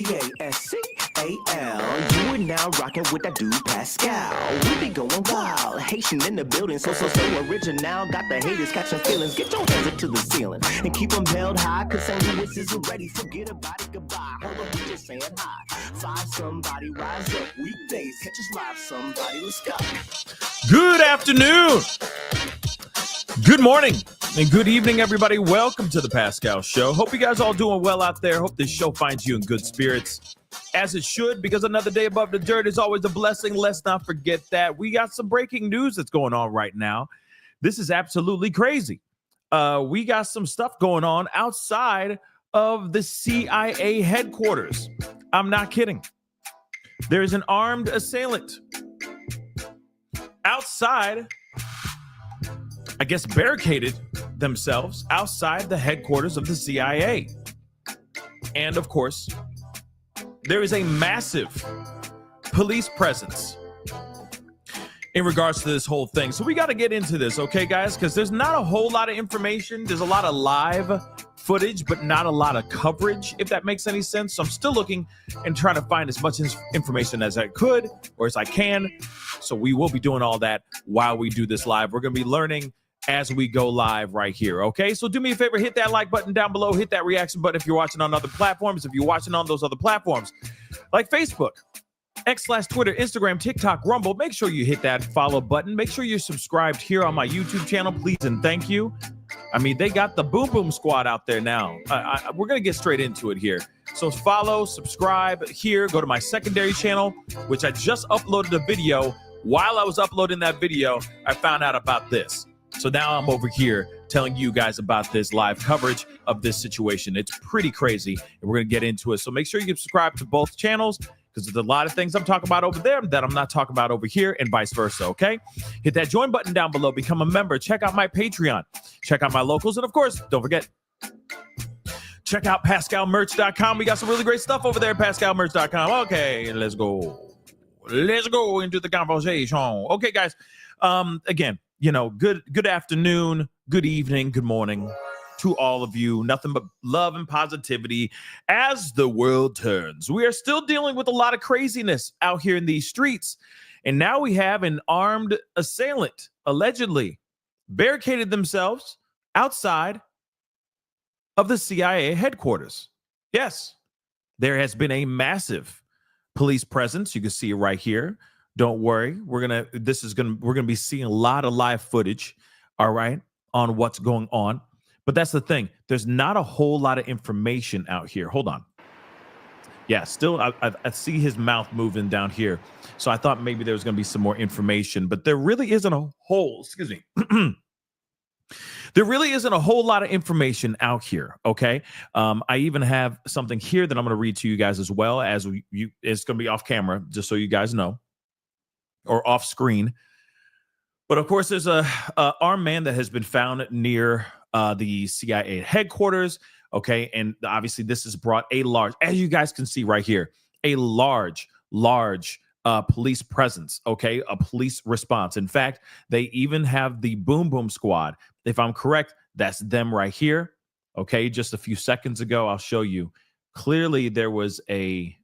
Pascal. You are now rocking with that dude Pascal. We be going wild, Haitian in the building, so original. Got the haters catching feelings. Get your hands up to the ceiling and keep them held high. Cause St. Louis isn't ready. Forget about it, goodbye. Hold on, we just saying hi. Find somebody, rise up. Weekdays, catch us live. Somebody, let's go. Good afternoon. Good morning. And good evening, everybody. Welcome to the Pascal Show. Hope you guys all doing well out there. Hope this show finds you in good spirits, as it should, because another day above the dirt is always a blessing. Let's not forget that. We got some breaking news that's going on right now. This is absolutely crazy. We got some stuff going on outside of the CIA headquarters. I'm not kidding. There's an armed assailant outside, I guess, barricaded themselves outside the headquarters of the CIA. And of course, there is a massive police presence in regards to this whole thing. So we got to get into this, okay, guys? Because there's not a whole lot of information. There's a lot of live footage, but not a lot of coverage, if that makes any sense. So I'm still looking and trying to find as much information as I could or as I can. So we will be doing all that while we do this live. We're going to be learning as we go live right here, okay? So do me a favor, hit that like button down below, hit that reaction button if you're watching on other platforms, if you're watching on those other platforms, like Facebook, X/Twitter, Instagram, TikTok, Rumble. Make sure you hit that follow button. Make sure you're subscribed here on my YouTube channel, please and thank you. I mean, they got the Boom Boom Squad out there now. We're going to get straight into it here. So follow, subscribe here, go to my secondary channel, which I just uploaded a video. While I was uploading that video, I found out about this. So now I'm over here telling you guys about this live coverage of this situation. It's pretty crazy, and we're going to get into it. So make sure you subscribe to both channels, because there's a lot of things I'm talking about over there that I'm not talking about over here, and vice versa, okay? Hit that join button down below. Become a member. Check out my Patreon. Check out my locals. And, of course, don't forget, check out PascalMerch.com. We got some really great stuff over there at PascalMerch.com. Okay, let's go. Let's go into the conversation. Okay, guys. Again, you know, good afternoon, good evening, good morning to all of you. Nothing but love and positivity as the world turns. We are still dealing with a lot of craziness out here in these streets. And now we have an armed assailant, allegedly barricaded themselves outside of the CIA headquarters. Yes, there has been a massive police presence. You can see it right here. Don't worry. We're going to be seeing a lot of live footage, all right, on what's going on. But that's the thing. There's not a whole lot of information out here. Hold on. Yeah, still, I see his mouth moving down here. So I thought maybe there was going to be some more information, but there really isn't a whole, excuse me. There really isn't a whole lot of information out here, okay? I even have something here that I'm going to read to you guys as well, as it's going to be off camera, just so you guys know, or off screen. But of course, there's a armed man that has been found near the CIA headquarters, okay? And obviously this has brought a large, as you guys can see right here, a large police presence, okay? A police response. In fact, they even have the Boom Boom Squad. If I'm correct, that's them right here, okay? Just a few seconds ago, I'll show you. Clearly, there was a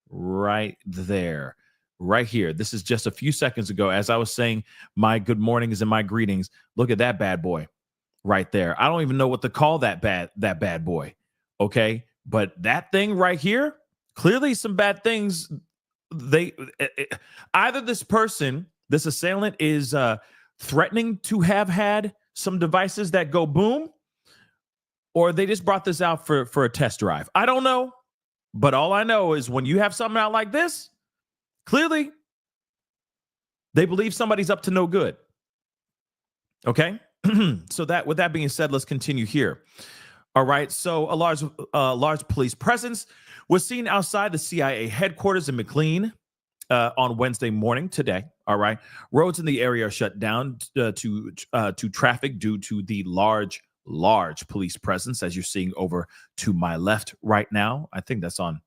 right there. Right here. This is just a few seconds ago. As I was saying, my good mornings and my greetings. Look at that bad boy right there. I don't even know what to call that bad boy. Okay. But that thing right here, clearly some bad things. Either this person, this assailant, is threatening to have had some devices that go boom, or they just brought this out for a test drive. I don't know. But all I know is when you have something out like this, clearly, they believe somebody's up to no good. Okay? So with that being said, let's continue here. All right. So a large police presence was seen outside the CIA headquarters in McLean on Wednesday morning today. All right. Roads in the area are shut down to traffic due to the large police presence, as you're seeing over to my left right now. I think that's on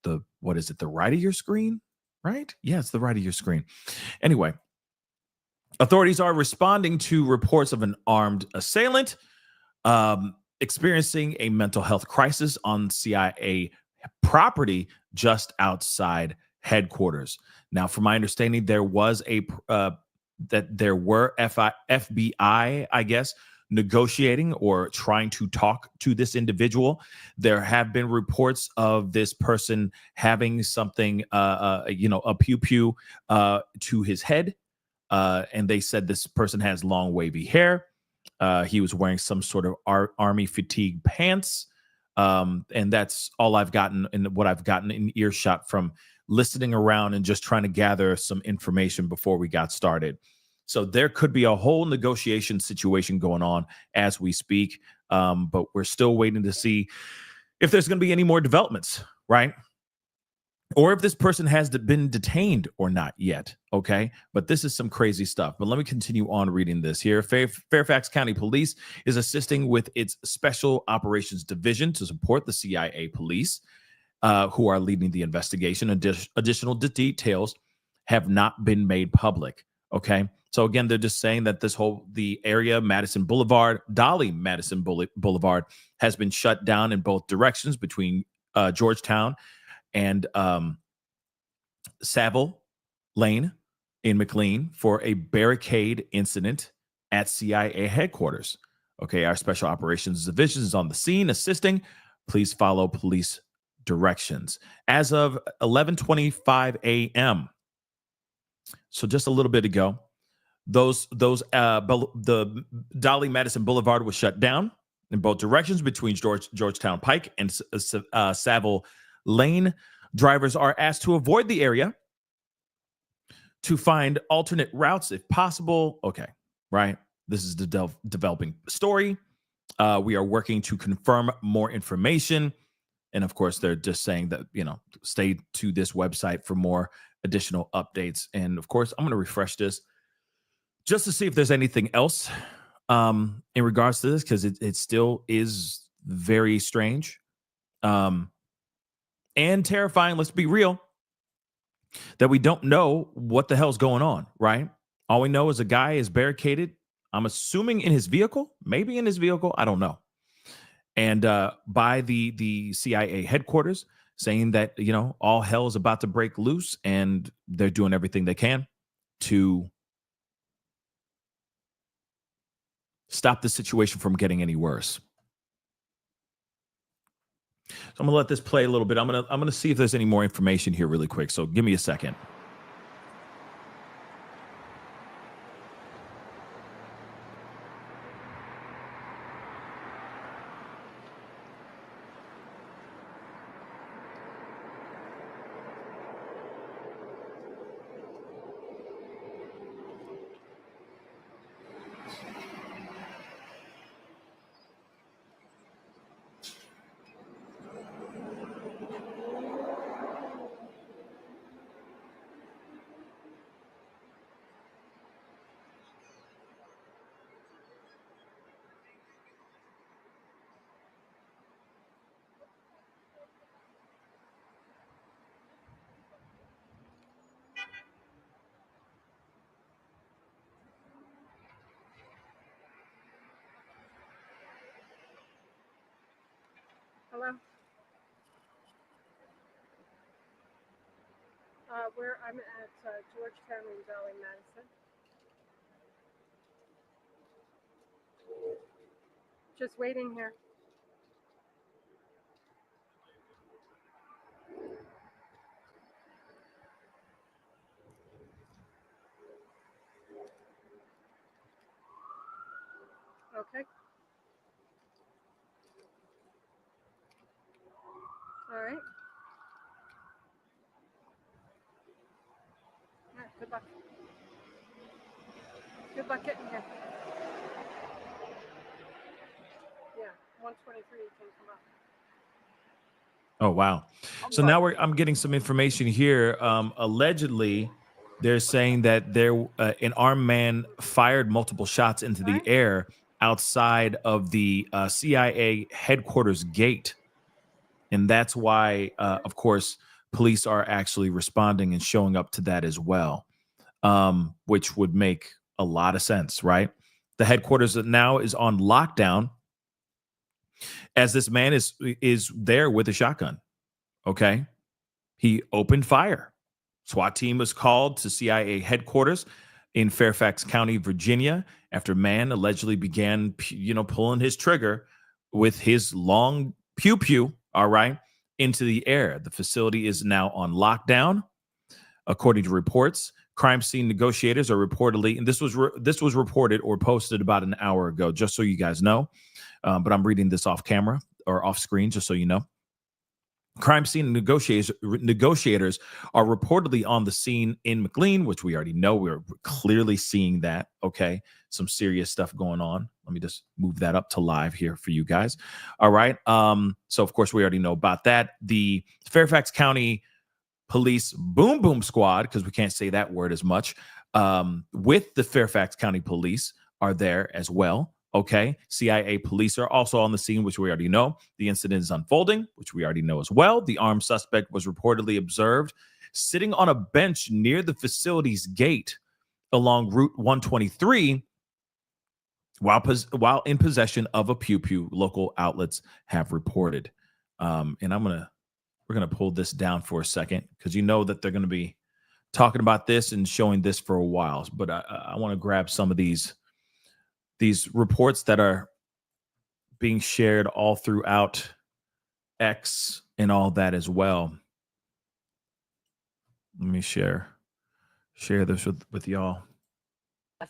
the right of your screen? Right? Yeah, it's the right of your screen. Anyway, authorities are responding to reports of an armed assailant experiencing a mental health crisis on CIA property just outside headquarters. Now, from my understanding, there was there were FBI, I guess, negotiating or trying to talk to this individual. There have been reports of this person having something, a pew pew to his head, and they said this person has long wavy hair. He was wearing some sort of army fatigue pants. And that's all I've gotten and what I've gotten in earshot from listening around and just trying to gather some information before we got started. So there could be a whole negotiation situation going on as we speak. But we're still waiting to see if there's going to be any more developments, right? Or if this person has been detained or not yet, okay? But this is some crazy stuff. But let me continue on reading this here. Fairfax County Police is assisting with its Special Operations Division to support the CIA police who are leading the investigation. Additional details have not been made public, okay? So again, they're just saying that the area, Madison Boulevard, Dolly Madison Boulevard, has been shut down in both directions between Georgetown and Saville Lane in McLean for a barricade incident at CIA headquarters. Okay, our Special Operations Division is on the scene assisting. Please follow police directions. As of 11:25 a.m., so just a little bit ago, the Dolly Madison Boulevard was shut down in both directions between Georgetown Pike and Saville Lane. Drivers are asked to avoid the area to find alternate routes if possible. Okay, right? This is the developing story. We are working to confirm more information. And of course, they're just saying that, stay to this website for more additional updates. And of course, I'm going to refresh this just to see if there's anything else in regards to this, because it still is very strange. And terrifying, let's be real, that we don't know what the hell's going on, right? All we know is a guy is barricaded, I'm assuming in his vehicle, maybe in his vehicle, I don't know. And by the CIA headquarters, saying that, all hell is about to break loose and they're doing everything they can to stop the situation from getting any worse. So I'm gonna let this play a little bit. I'm gonna see if there's any more information here really quick. So give me a second. Hello? I'm at Georgetown and Dolly Madison. Just waiting here. Okay. All right. All right. Good luck. Good luck getting here. Yeah. 123 can come up. Oh, wow. So now I'm getting some information here. Allegedly, they're saying that an armed man fired multiple shots into the air outside of the CIA headquarters gate. And that's why, of course, police are actually responding and showing up to that as well, which would make a lot of sense, right? The headquarters now is on lockdown as this man is there with a shotgun. Okay. He opened fire. SWAT team was called to CIA headquarters in Fairfax County, Virginia, after man allegedly began, pulling his trigger with his long pew pew, all right, into the air. The facility is now on lockdown, according to reports. Crime scene negotiators are reportedly, and this was reported or posted about an hour ago, just so you guys know. But I'm reading this off camera or off screen, just so you know. Crime scene negotiators are reportedly on the scene in McLean, which we already know. We're clearly seeing that. Okay. Some serious stuff going on. Let me just move that up to live here for you guys. All right. So of course we already know about that. The Fairfax County Police Boom Boom Squad, because we can't say that word as much, with the Fairfax County Police are there as well. Okay. CIA police are also on the scene, which we already know. The incident is unfolding, which we already know as well. The armed suspect was reportedly observed sitting on a bench near the facility's gate along Route 123 while in possession of a pew pew, local outlets have reported. And we're going to pull this down for a second because you know that they're going to be talking about this and showing this for a while. But I want to grab some of these reports that are being shared all throughout X and all that as well. Let me share this with y'all.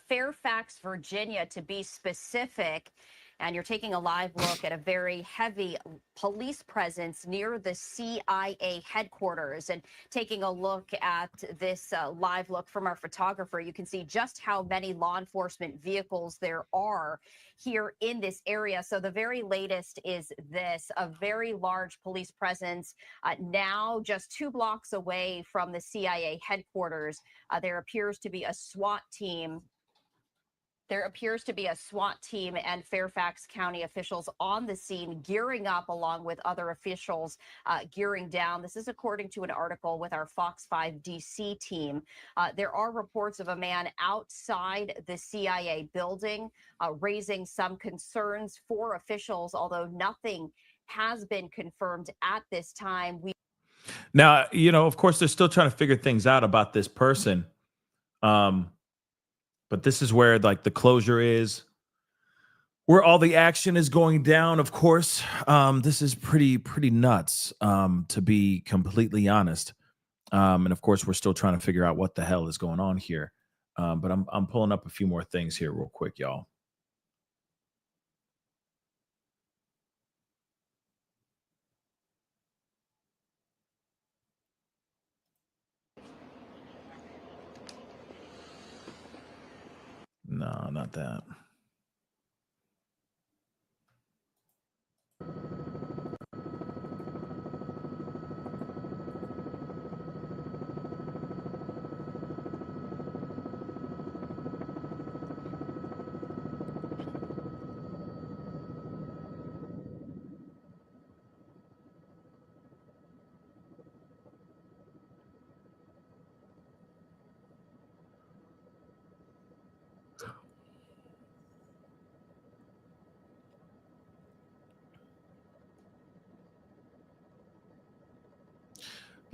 Fairfax, Virginia, to be specific. And you're taking a live look at a very heavy police presence near the CIA headquarters. And taking a look at this live look from our photographer, you can see just how many law enforcement vehicles there are here in this area. So the very latest is this, a very large police presence now just 2 blocks away from the CIA headquarters. There appears to be a SWAT team. There appears to be a SWAT team and Fairfax County officials on the scene gearing up along with other officials gearing down. This is according to an article with our Fox 5 DC team. There are reports of a man outside the CIA building raising some concerns for officials, although nothing has been confirmed at this time. Now, of course, they're still trying to figure things out about this person. But this is where like the closure is, where all the action is going down. Of course, this is pretty nuts, to be completely honest. And of course, we're still trying to figure out what the hell is going on here. But I'm pulling up a few more things here real quick, y'all. No, not that.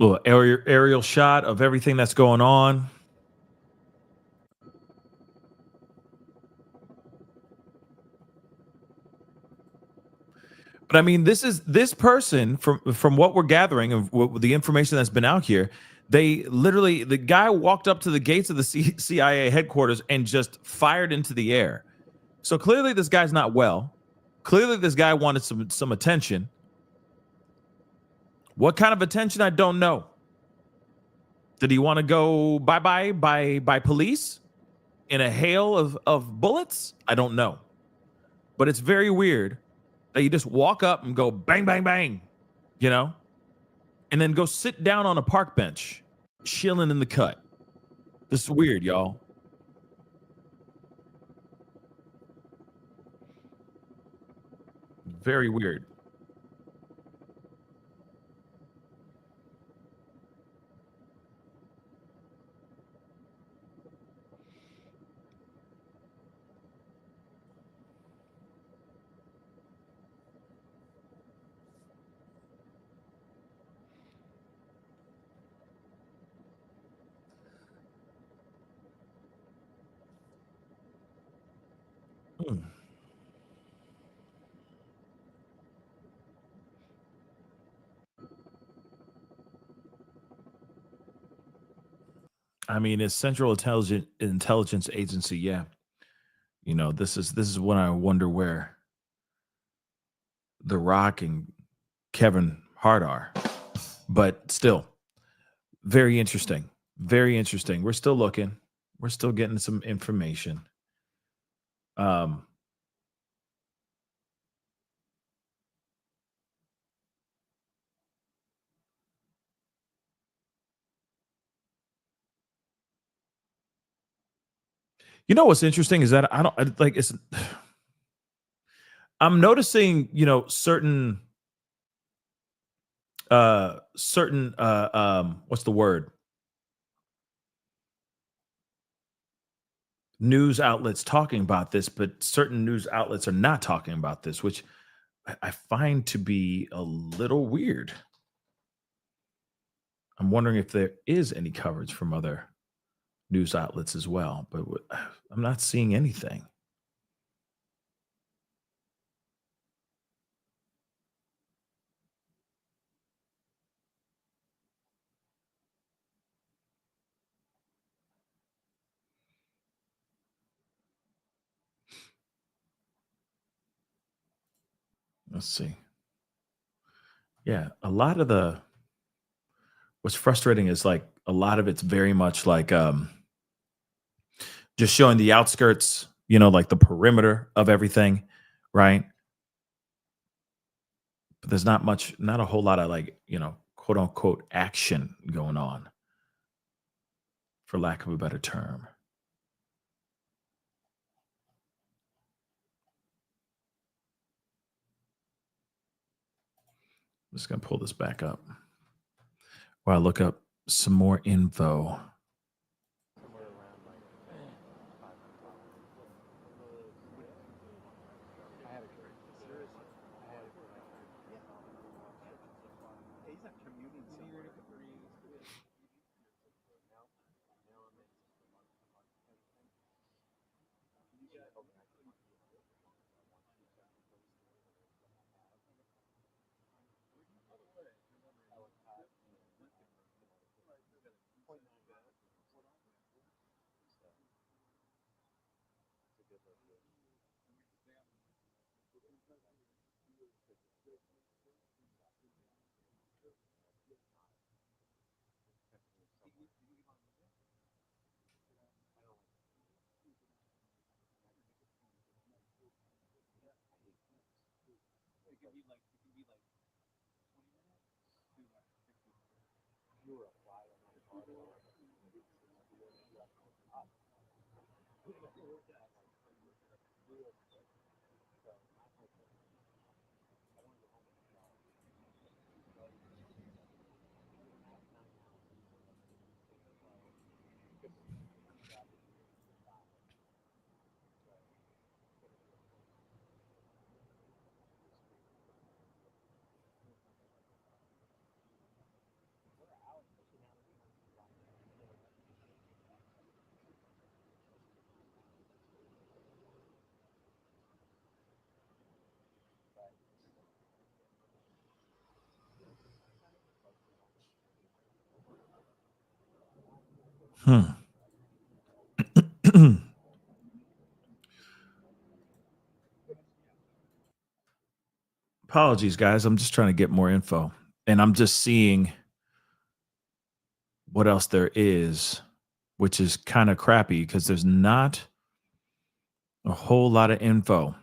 Little aerial shot of everything that's going on. But I mean, this person from what we're gathering of the information that's been out here. The guy walked up to the gates of the CIA headquarters and just fired into the air. So clearly this guy's not well. Clearly this guy wanted some attention. What kind of attention? I don't know. Did he want to go bye-bye by police in a hail of bullets? I don't know. But it's very weird that you just walk up and go bang, bang, bang, and then go sit down on a park bench, chilling in the cut. This is weird, y'all. Very weird. I mean, it's Central Intelligence Agency. Yeah, this is when I wonder where The Rock and Kevin Hart are. But still, very interesting. Very interesting. We're still looking. We're still getting some information. Um, what's interesting is that like it's I'm noticing, certain what's the word? News outlets talking about this, but certain news outlets are not talking about this, which I find to be a little weird. I'm wondering if there is any coverage from other news outlets as well, but I'm not seeing anything. Let's see. Yeah, a lot of what's frustrating is like a lot of it's very much like just showing the outskirts, like the perimeter of everything, right? But there's not a whole lot of like, quote unquote action going on, for lack of a better term. I'm just gonna pull this back up while I look up some more info. Hmm. Apologies, guys. I'm just trying to get more info, and I'm just seeing what else there is, which is kind of crappy because there's not a whole lot of info.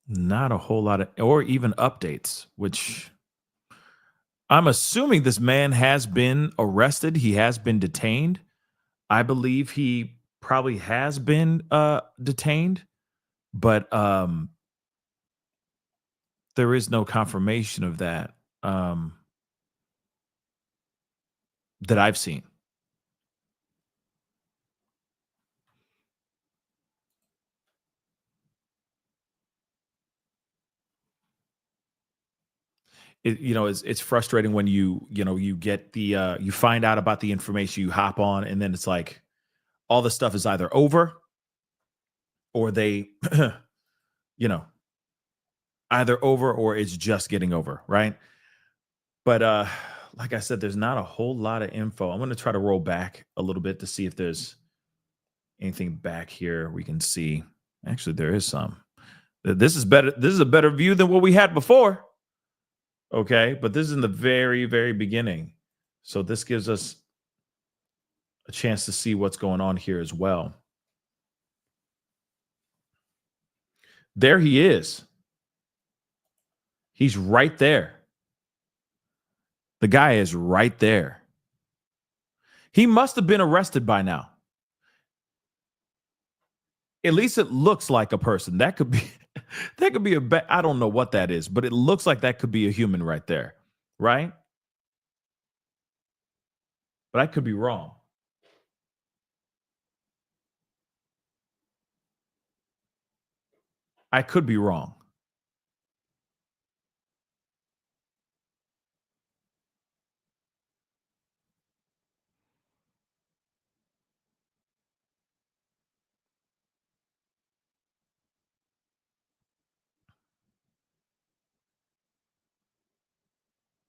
Not a whole lot of, or even updates, which I'm assuming this man has been arrested. He has been detained. I believe he probably has been detained, but there is no confirmation of that that I've seen. It's frustrating when you get the you find out about the information, you hop on, and then it's like all the stuff is either over or they, either over or it's just getting over, right? But like I said, there's not a whole lot of info. I'm going to try to roll back a little bit to see if there's anything back here we can see. Actually, there is some. This is better. This is a better view than what we had before. Okay, but this is in the very, very beginning. So this gives us a chance to see what's going on here as well. There he is. He's right there. The guy is right there. He must have been arrested by now. At least it looks like a person. That could be I don't know what that is, but it looks like that could be a human right there, right? But I could be wrong. I could be wrong.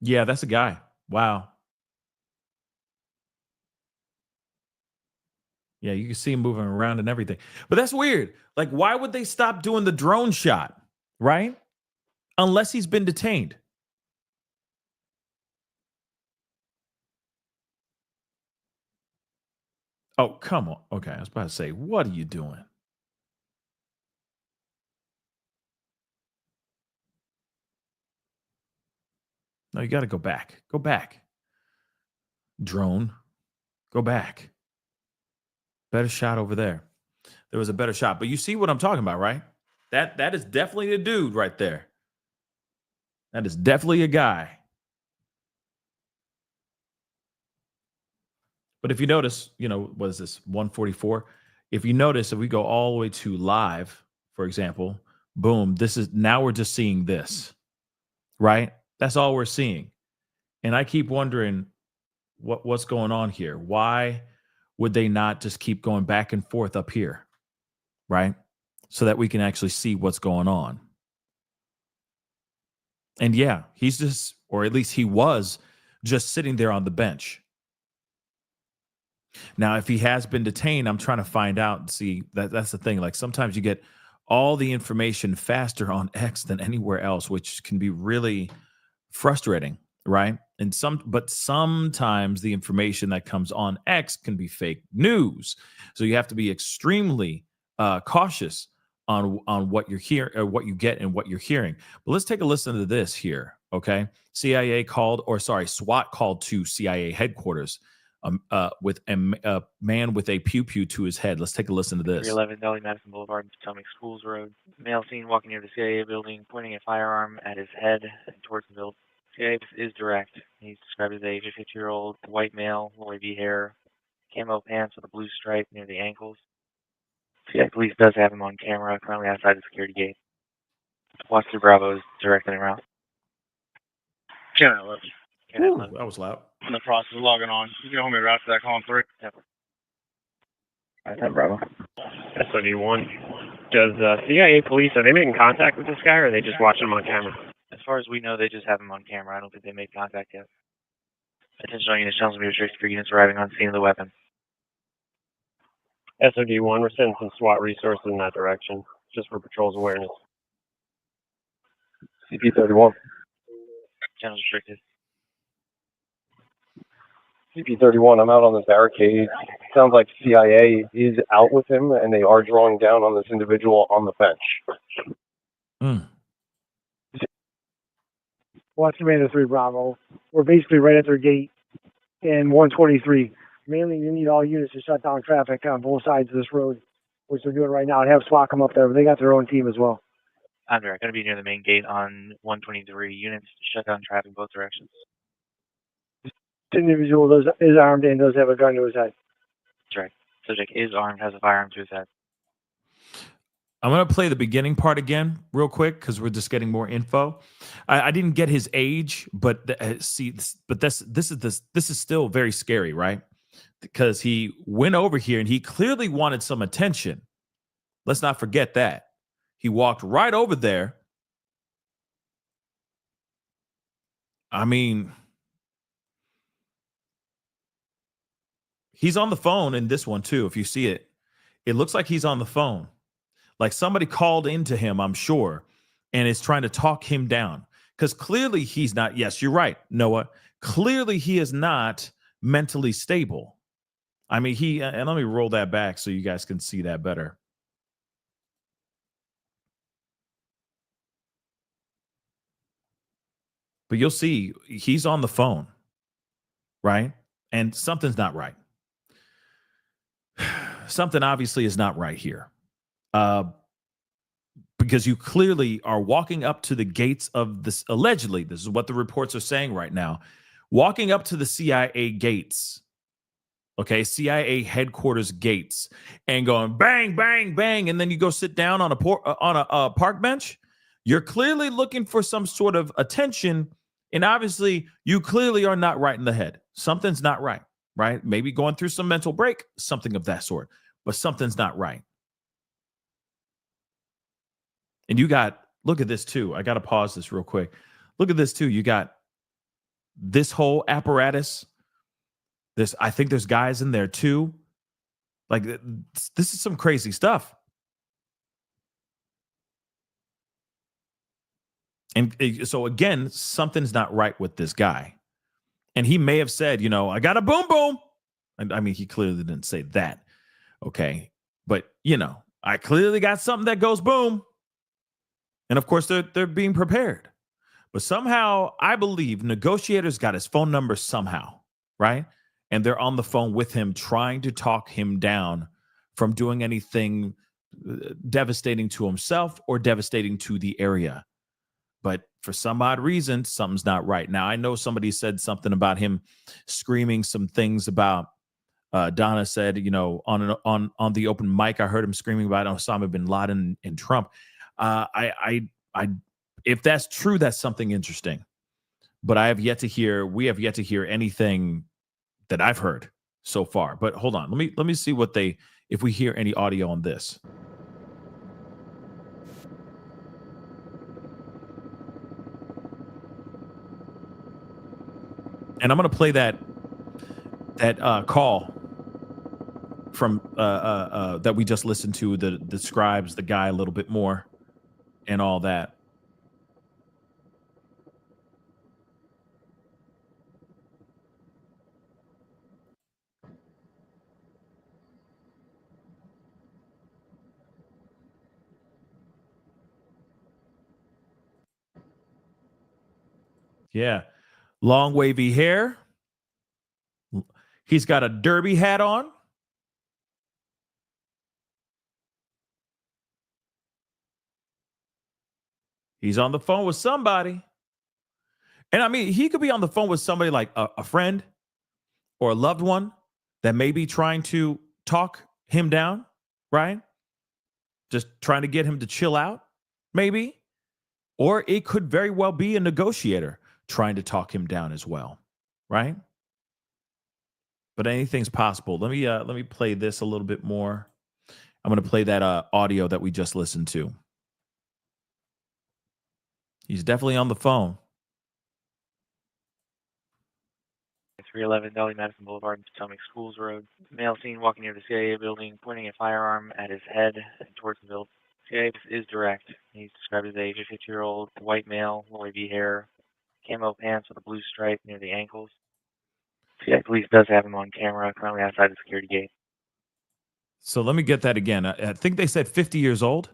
Yeah, that's a guy. Wow. Yeah, you can see him moving around and everything. But that's weird. Like, why would they stop doing the drone shot, right? Unless he's been detained. Oh, come on. Okay, I was about to say, what are you doing? No, you got to go back. Go back. Drone, go back. Better shot over there. There was a better shot. But you see what I'm talking about, right? That is definitely a dude right there. That is definitely a guy. But if you notice, what is this? 144. If you notice, if we go all the way to live, for example, boom, now we're just seeing this, right? That's all we're seeing. And I keep wondering what's going on here. Why would they not just keep going back and forth up here, right? So that we can actually see what's going on. And yeah, he's just, or at least he was just sitting there on the bench. Now, if he has been detained, I'm trying to find out and see that's the thing. Like sometimes you get all the information faster on X than anywhere else, which can be really frustrating, right? But sometimes the information that comes on X can be fake news. So you have to be extremely cautious on what you're hearing or what you get and what you're hearing. But let's take a listen to this here, okay? SWAT called to CIA headquarters with a man with a pew to his head. Let's take a listen to this. 311 Delhi Madison Boulevard, Potomac Schools Road. Male seen walking near the CIA building, pointing a firearm at his head towards the building. CIA is direct. He's described as a 52-year-old white male, wavy hair, camo pants with a blue stripe near the ankles. CIA police does have him on camera, currently outside the security gate. Watch the Bravo is directing him around. Channel 11. Ooh, that was loud. In the process of logging on. You can hold me right to that column 3. Yep. Bravo. SOD1. Does CIA police, are they making contact with this guy, or are they just watching him on camera? As far as we know, they just have him on camera. I don't think they made contact yet. Attention all units, channels will be restricted for units arriving on scene of the weapon. SOD1, we're sending some SWAT resources in that direction, just for patrol's awareness. CP31. Channels restricted. CP31, I'm out on this barricade. Sounds like CIA is out with him, and they are drawing down on this individual on the bench. Watch Commander 3 Bravo. We're basically right at their gate in 123. Mainly, you need all units to shut down traffic on both sides of this road, which they're doing right now, and have SWAT come up there, but they got their own team as well. I'm going to be near the main gate on 123. Units to shut down traffic both directions. This individual is armed and does have a gun to his head. That's right. Subject is armed, has a firearm to his head. I'm going to play the beginning part again real quick because we're just getting more info. I didn't get his age, but this is still very scary, right? Because he went over here and he clearly wanted some attention, Let's not forget that. He walked right over there. I mean, he's on the phone in this one too. If you see it, it looks like he's on the phone. Like somebody called into him, I'm sure, and is trying to talk him down. Because clearly he's not, yes, you're right, Noah. Clearly he is not mentally stable. I mean, and let me roll that back so you guys can see that better. But you'll see he's on the phone, right? And something's not right. Something obviously is not right here. Because you clearly are walking up to the gates of this, allegedly, this is what the reports are saying right now, walking up to the CIA gates, okay, CIA headquarters gates, and going bang, bang, bang, and then you go sit down on a park bench. You're clearly looking for some sort of attention, and obviously you clearly are not right in the head. Something's not right, right? Maybe going through some mental break, something of that sort, but something's not right. And you got, look at this too. I got to pause this real quick. Look at this too. You got this whole apparatus. I think there's guys in there too. Like, this is some crazy stuff. And so again, something's not right with this guy. And he may have said, I got a boom boom. I mean, he clearly didn't say that. Okay. But, I clearly got something that goes boom. And of course, they're being prepared. But somehow, I believe negotiators got his phone number somehow, right? And they're on the phone with him, trying to talk him down from doing anything devastating to himself or devastating to the area. But for some odd reason, something's not right. Now, I know somebody said something about him screaming some things about, Donna said, on the open mic, I heard him screaming about Osama bin Laden and Trump. If that's true, that's something interesting. But we have yet to hear anything that I've heard so far. But hold on, let me see if we hear any audio on this. And I'm going to play that call from that we just listened to, that describes the guy a little bit more and all that. Yeah. Long wavy hair. He's got a derby hat on. He's on the phone with somebody. And I mean, he could be on the phone with somebody like a friend or a loved one that may be trying to talk him down, right? Just trying to get him to chill out, maybe. Or it could very well be a negotiator trying to talk him down as well, right? But anything's possible. Let me play this a little bit more. I'm going to play that audio that we just listened to. He's definitely on the phone. 311 Delhi Madison Boulevard and Potomac Schools Road. Male seen walking near the CIA building, pointing a firearm at his head and towards the building. CIA is direct. He's described as a 50-year-old white male, wavy hair, camo pants with a blue stripe near the ankles. CIA police does have him on camera, currently outside the security gate. So let me get that again. I think they said 50 years old.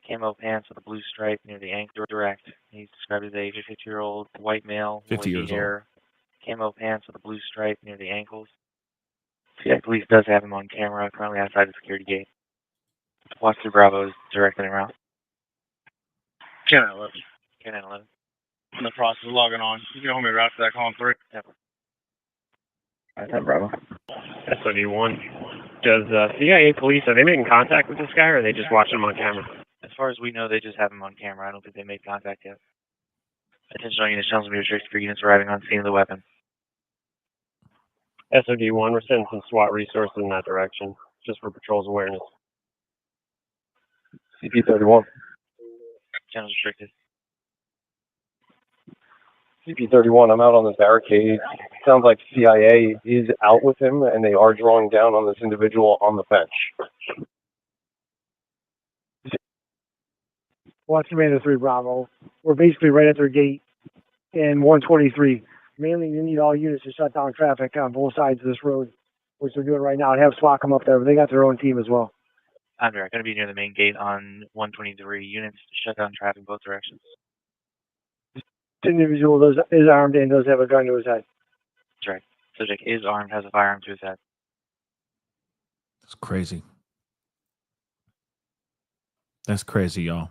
Camo pants with a blue stripe near the ankle. Direct. He's described as a 50-year-old white male, 50 years hair, camo pants with a blue stripe near the ankles. CIA police does have him on camera, currently outside the security gate. Watch 2 Bravo is directing him around. K911. K911. In the process of logging on. You can hold me right for that call on 3. Yep. Alright, 10 Bravo. SOD1. Does CIA police, are they making contact with this guy, or are they just watching him on camera? As far as we know, they just have him on camera. I don't think they made contact yet. Attention all units, channels will be restricted for units arriving on scene of the weapon. SOD1, we're sending some SWAT resources in that direction, just for patrol's awareness. CP31. Channels restricted. CP31, I'm out on this barricade. Sounds like CIA is out with him, and they are drawing down on this individual on the bench. Watch Commander 3 Bravo. We're basically right at their gate in 123. Mainly, you need all units to shut down traffic on both sides of this road, which they're doing right now, and have SWAT come up there, but they got their own team as well. I'm direct. Going to be near the main gate on 123. Units to shut down traffic both directions. This individual is armed and does have a gun to his head. That's right. Subject is armed, has a firearm to his head. That's crazy. That's crazy, y'all.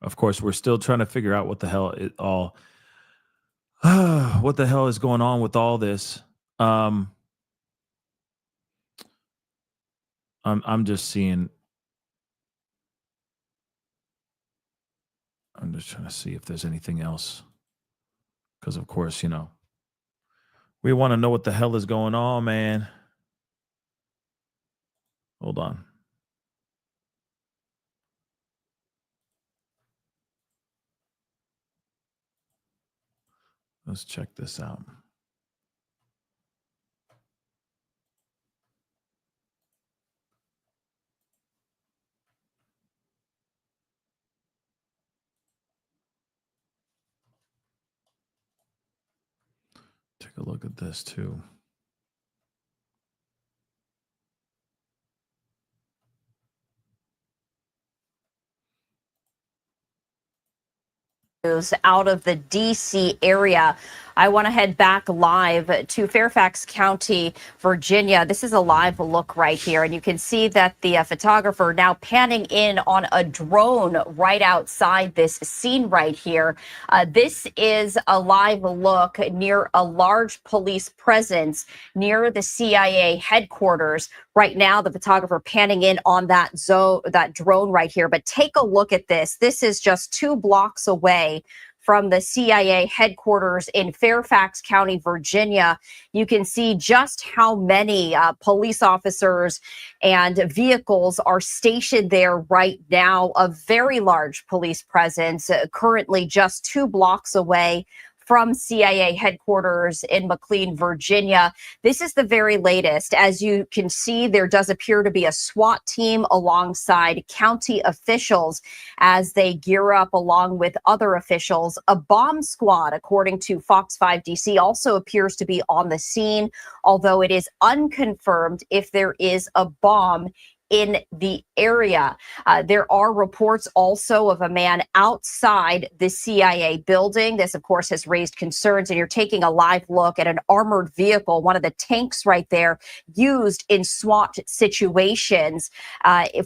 Of course, we're still trying to figure out what the hell what the hell is going on with all this. I'm just seeing. I'm just trying to see if there's anything else, because of course, we want to know what the hell is going on, man. Hold on. Let's check this out. Take a look at this too. Out of the DC area. I want to head back live to Fairfax County, Virginia. This is a live look right here, and you can see that the photographer now panning in on a drone right outside this scene right here. This is a live look near a large police presence near the CIA headquarters. Right now, the photographer panning in on that drone right here. But take a look at this. This is just 2 blocks away from the CIA headquarters in Fairfax County, Virginia. You can see just how many police officers and vehicles are stationed there right now. A very large police presence, currently just 2 blocks away from CIA headquarters in McLean, Virginia. This is the very latest. As you can see, there does appear to be a SWAT team alongside county officials as they gear up along with other officials. A bomb squad, according to Fox 5 DC, also appears to be on the scene, although it is unconfirmed if there is a bomb in the area. There are reports also of a man outside the CIA building. This, of course, has raised concerns, and you're taking a live look at an armored vehicle, one of the tanks right there, used in SWAT situations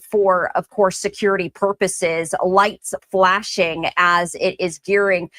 for, of course, security purposes, lights flashing as it is gearing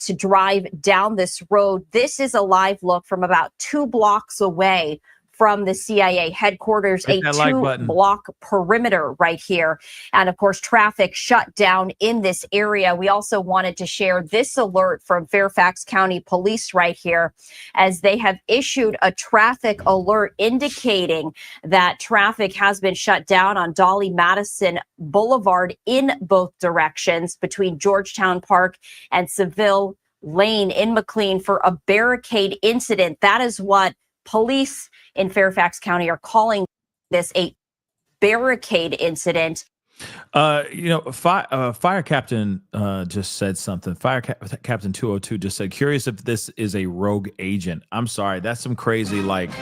to drive down this road. This is a live look from about 2 blocks away from the CIA headquarters, a 2-block perimeter right here. And of course, traffic shut down in this area. We also wanted to share this alert from Fairfax County Police right here, as they have issued a traffic alert indicating that traffic has been shut down on Dolly Madison Boulevard in both directions between Georgetown Park and Seville Lane in McLean for a barricade incident. That is what police in Fairfax County are calling this a barricade incident. Fire Captain just said something. Captain 202 just said, curious if this is a rogue agent. I'm sorry, that's some crazy, that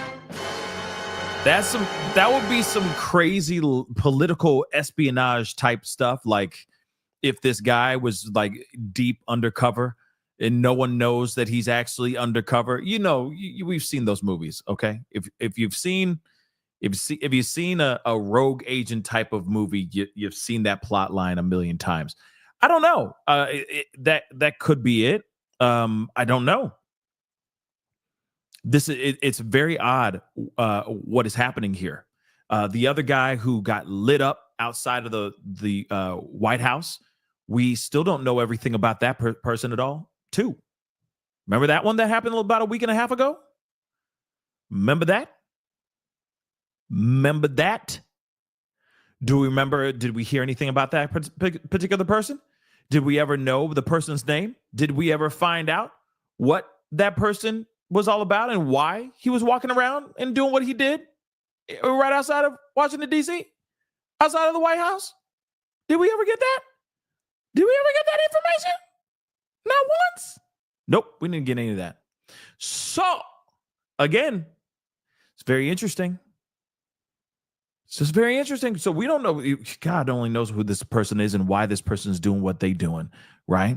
would be some crazy political espionage type stuff. Like if this guy was like deep undercover and no one knows that he's actually undercover. We've seen those movies. Okay, if you've seen a rogue agent type of movie, you've seen that plot line a million times. I don't know. That could be it. I don't know. It's very odd what is happening here. The other guy who got lit up outside of the White House, we still don't know everything about that person at all. Too. Remember that one that happened about a week and a half ago? Remember that? Do we remember? Did we hear anything about that particular person? Did we ever know the person's name? Did we ever find out what that person was all about and why he was walking around and doing what he did right outside of Washington, D.C., outside of the White House? Did we ever get that? Did we ever get that information? Not once. Nope, we didn't get any of that. So, again, it's very interesting. It's just very interesting. So we don't know. God only knows who this person is and why this person is doing what they're doing, right?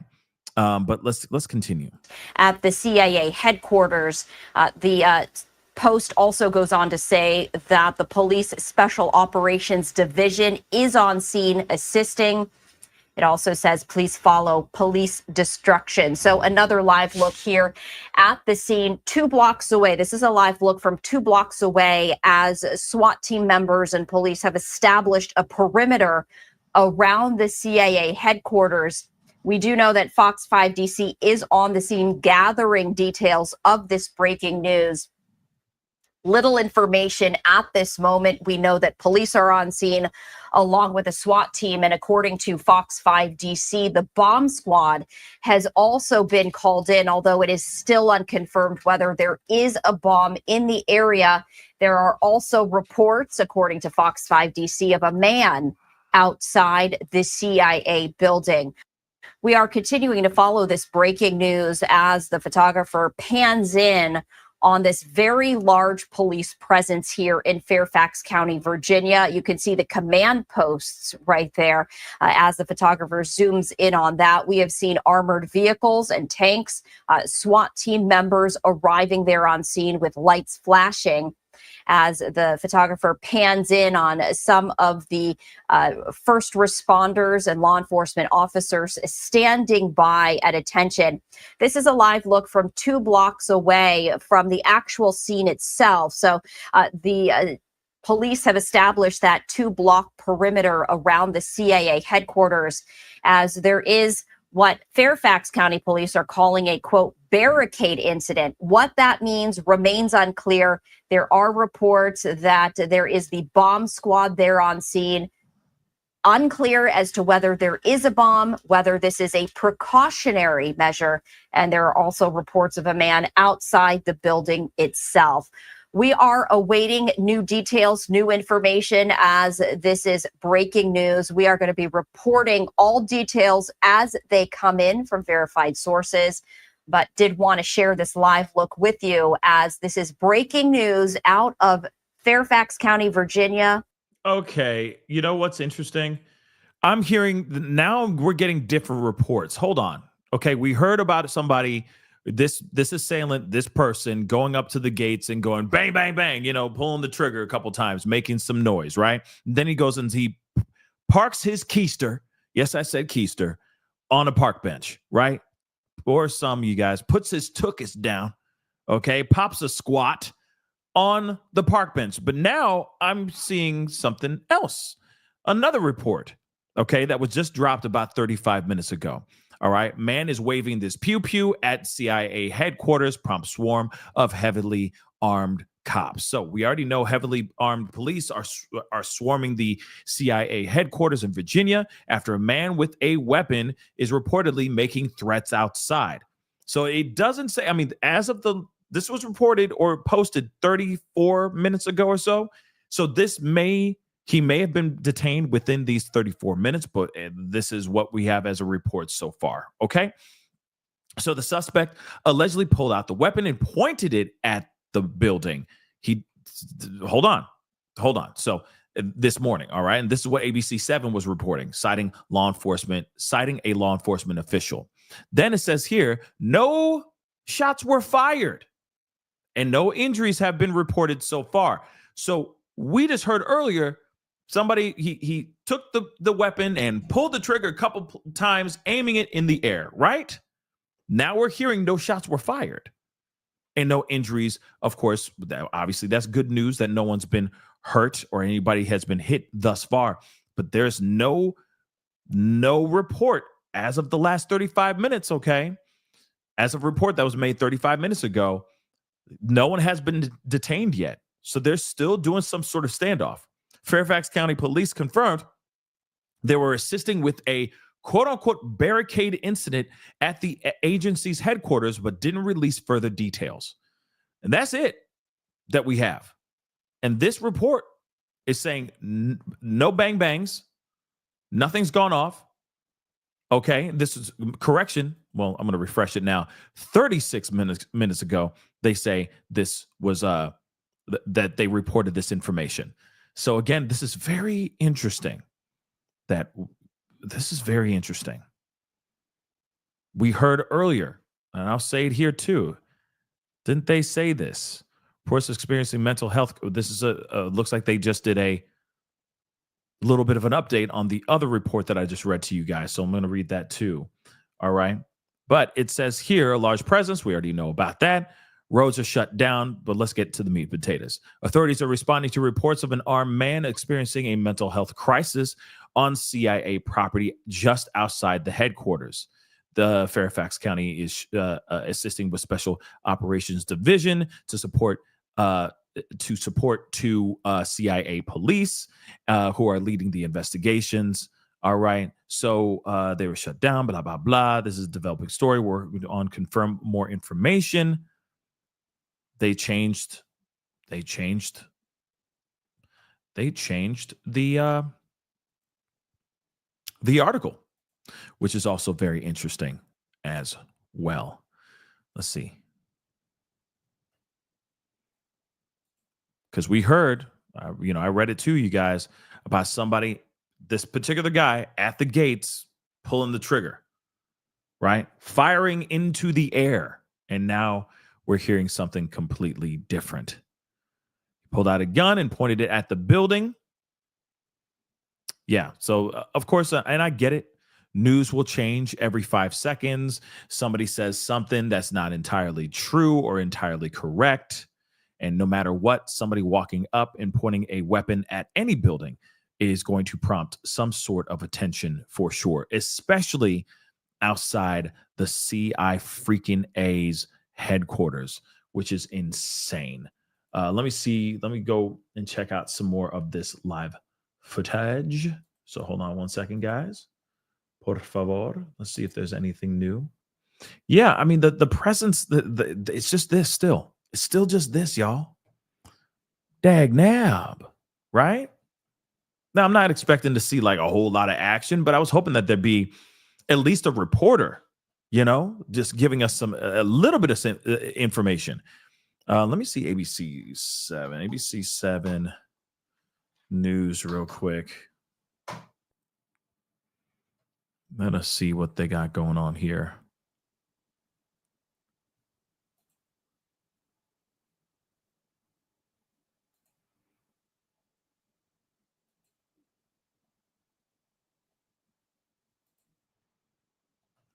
But let's continue. At the CIA headquarters, the Post also goes on to say that the Police Special Operations Division is on scene assisting. It also says, please follow police destruction. So another live look here at the scene 2 blocks away. This is a live look from 2 blocks away as SWAT team members and police have established a perimeter around the CIA headquarters. We do know that Fox 5 DC is on the scene gathering details of this breaking news. Little information at this moment. We know that police are on scene along with a SWAT team. And according to Fox 5 DC, the bomb squad has also been called in, although it is still unconfirmed whether there is a bomb in the area. There are also reports, according to Fox 5 DC, of a man outside the CIA building. We are continuing to follow this breaking news as the photographer pans in on this very large police presence here in Fairfax County, Virginia. You can see the command posts right there as the photographer zooms in on that. We have seen armored vehicles and tanks, SWAT team members arriving there on scene with lights flashing as the photographer pans in on some of the first responders and law enforcement officers standing by at attention. This is a live look from 2 blocks away from the actual scene itself. So the police have established that 2-block perimeter around the CIA headquarters as there is what Fairfax County police are calling a, quote, barricade incident. What that means remains unclear. There are reports that there is the bomb squad there on scene. Unclear as to whether there is a bomb, whether this is a precautionary measure. And there are also reports of a man outside the building itself. We are awaiting new details, new information as this is breaking news. We are going to be reporting all details as they come in from verified sources, but did want to share this live look with you as this is breaking news out of Fairfax County, Virginia. Okay, you know what's interesting? I'm hearing now we're getting different reports. Hold on. Okay, we heard about somebody, this assailant, this person going up to the gates and going bang, bang, bang, pulling the trigger a couple times, making some noise, right? And then he goes and he parks his keister. Yes, I said keister on a park bench, right? Or some of you guys puts his tuchus down, okay, pops a squat on the park bench. But now I'm seeing something else. Another report, okay, that was just dropped about 35 minutes ago. All right. Man is waving this pew pew at CIA headquarters, prompt swarm of heavily armed cops. So we already know heavily armed police are swarming the CIA headquarters in Virginia after a man with a weapon is reportedly making threats outside. So it doesn't say, as of this was reported or posted 34 minutes ago or so. So he may have been detained within these 34 minutes, but this is what we have as a report so far. Okay. So the suspect allegedly pulled out the weapon and pointed it at the building. Hold on. So this morning. All right. And this is what ABC 7 was reporting, citing a law enforcement official. Then it says here, no shots were fired and no injuries have been reported so far. So we just heard earlier, somebody, he took the weapon and pulled the trigger a couple times, aiming it in the air, right? Now we're hearing no shots were fired and no injuries. Of course, obviously that's good news that no one's been hurt or anybody has been hit thus far. But there's no report as of the last 35 minutes, okay? As of a report that was made 35 minutes ago, no one has been detained yet. So they're still doing some sort of standoff. Fairfax County Police confirmed they were assisting with a quote-unquote barricade incident at the agency's headquarters, but didn't release further details. And that's it that we have. And this report is saying no bang bangs, nothing's gone off. Okay, this is correction. Well, I'm going to refresh it now. 36 minutes ago, they say this was that they reported this information. So again, this is very interesting. This is very interesting. We heard earlier, and I'll say it here too. Didn't they say this? Reports experiencing mental health. This is looks like they just did a little bit of an update on the other report that I just read to you guys. So I'm going to read that too. All right. But it says here, a large presence. We already know about that. Roads are shut down, but let's get to the meat and potatoes. Authorities are responding to reports of an armed man experiencing a mental health crisis on CIA property just outside the headquarters. The Fairfax County is assisting with Special Operations Division to support CIA police who are leading the investigations. All right. So they were shut down, blah, blah, blah. This is a developing story. We're on confirm more information. They changed the article, which is also very interesting as well. Let's see. Because we heard, I read it to you guys about somebody, this particular guy at the gates pulling the trigger, right? Firing into the air. And now we're hearing something completely different. He pulled out a gun and pointed it at the building. Yeah. So, of course, and I get it. News will change every 5 seconds. Somebody says something that's not entirely true or entirely correct. And no matter what, somebody walking up and pointing a weapon at any building is going to prompt some sort of attention for sure, especially outside the CI-freaking-A's headquarters, which is insane. Let me go and check out some more of this live footage. So hold on one second, guys. Por favor. Let's see if there's anything new. Yeah, I mean, the presence, it's just this still. It's still just this, y'all. Dag nab, right? Now, I'm not expecting to see like a whole lot of action, but I was hoping that there'd be at least a reporter, just giving us a little bit of information. Let me see ABC 7 News real quick. Let us see what they got going on here.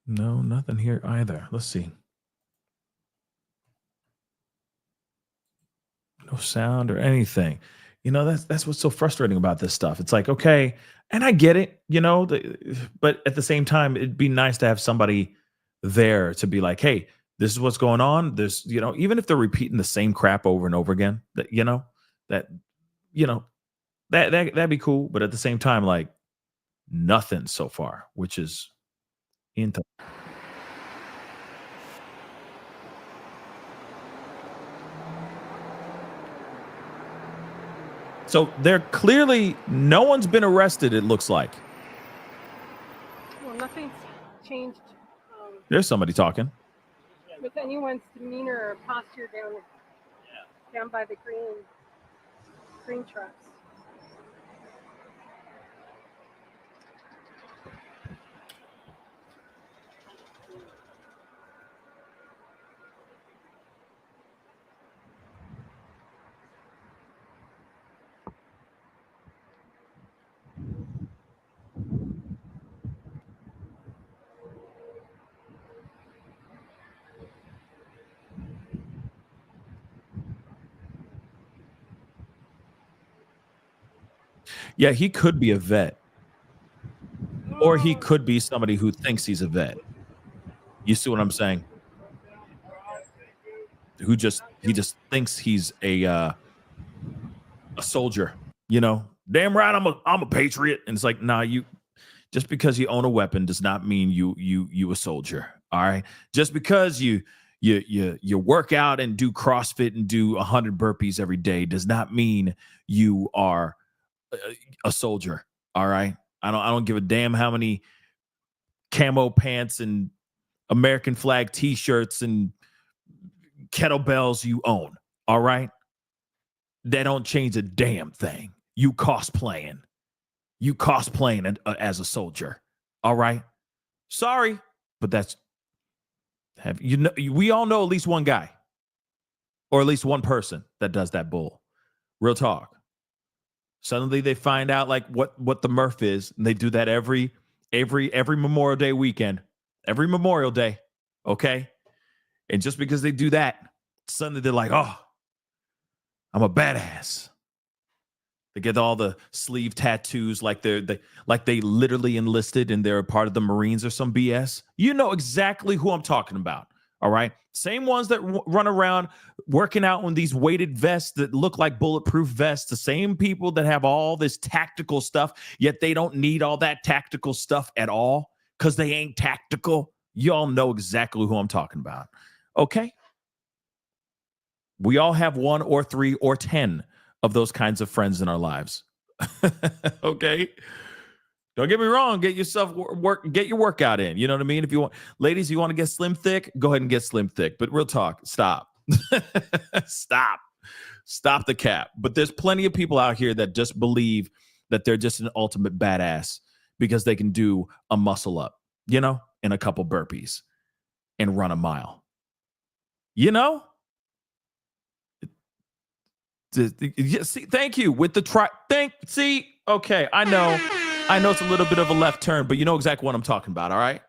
No, nothing here either. Let's see. No sound or anything. That's what's so frustrating about this stuff. It's like, okay, and I get it, but at the same time, it'd be nice to have somebody there to be like, hey, this is what's going on. There's, even if they're repeating the same crap over and over again, that'd be cool. But at the same time, like nothing so far, which is into. So they're clearly, no one's been arrested, it looks like. Well, nothing's changed. There's somebody talking. With anyone's demeanor or posture down by the green trucks. Yeah, he could be a vet. Or he could be somebody who thinks he's a vet. You see what I'm saying? He just thinks he's a soldier, Damn right, I'm a patriot. And it's like, nah, just because you own a weapon does not mean you a soldier. All right. Just because you work out and do CrossFit and do 100 burpees every day does not mean you are a soldier. All right. I don't give a damn how many camo pants and American flag t-shirts and kettlebells you own. All right. They don't change a damn thing. You cosplaying as a soldier. All right. Sorry, but that's we all know at least one guy or at least one person that does that bull. Real talk. Suddenly they find out like what the Murph is, and they do that every Memorial Day weekend, every Memorial Day. Okay. And just because they do that, suddenly they're like, oh, I'm a badass. They get all the sleeve tattoos like they literally enlisted and they're a part of the Marines or some BS. You know exactly who I'm talking about. All right. Same ones that run around working out on these weighted vests that look like bulletproof vests. The same people that have all this tactical stuff, yet they don't need all that tactical stuff at all because they ain't tactical. Y'all know exactly who I'm talking about. Okay. We all have 1 or 3 or 10 of those kinds of friends in our lives. Okay. Don't get me wrong. Get yourself get your workout in. You know what I mean? If you want, ladies, you want to get slim thick, go ahead and get slim thick. But real talk, stop. Stop the cap. But there's plenty of people out here that just believe that they're just an ultimate badass because they can do a muscle up, you know, and a couple burpees and run a mile. You know? See, thank you with the okay, I know it's a little bit of a left turn, but you know exactly what I'm talking about. All right.